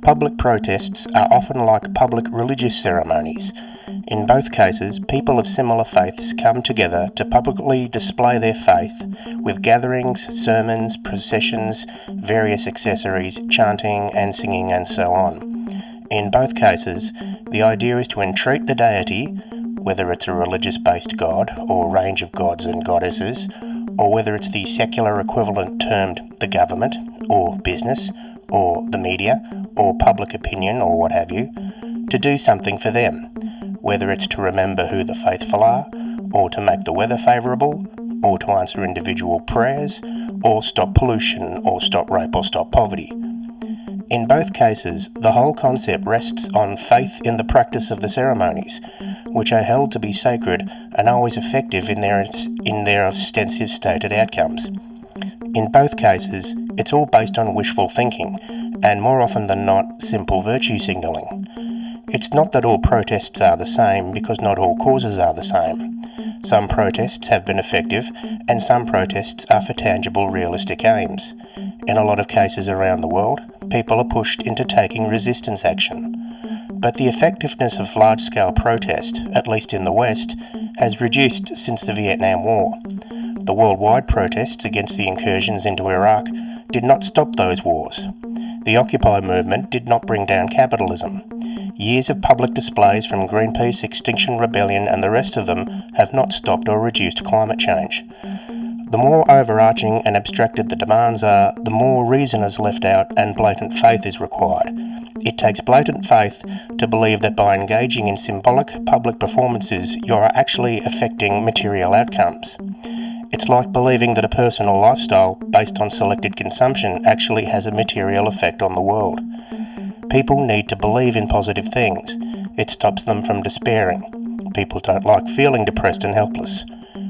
Public protests are often like public religious ceremonies. In both cases, people of similar faiths come together to publicly display their faith with gatherings, sermons, processions, various accessories, chanting and singing and so on. In both cases, the idea is to entreat the deity, whether it's a religious-based god or range of gods and goddesses, or whether it's the secular equivalent termed the government or business or the media or public opinion or what have you, to do something for them, whether it's to remember who the faithful are, or to make the weather favourable, or to answer individual prayers, or stop pollution, or stop rape, or stop poverty. In both cases, the whole concept rests on faith in the practice of the ceremonies, which are held to be sacred and always effective in their ostensive stated outcomes. In both cases, it's all based on wishful thinking, and more often than not, simple virtue signalling. It's not that all protests are the same, because not all causes are the same. Some protests have been effective, and some protests are for tangible, realistic aims. In a lot of cases around the world, people are pushed into taking resistance action. But the effectiveness of large-scale protest, at least in the West, has reduced since the Vietnam War. The worldwide protests against the incursions into Iraq did not stop those wars. The Occupy movement did not bring down capitalism. Years of public displays from Greenpeace, Extinction Rebellion and the rest of them have not stopped or reduced climate change. The more overarching and abstracted the demands are, the more reason is left out and blatant faith is required. It takes blatant faith to believe that by engaging in symbolic public performances, you are actually affecting material outcomes. It's like believing that a person or lifestyle based on selected consumption actually has a material effect on the world. People need to believe in positive things. It stops them from despairing. People don't like feeling depressed and helpless,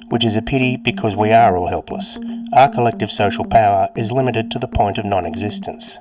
which is a pity because we are all helpless. Our collective social power is limited to the point of non-existence.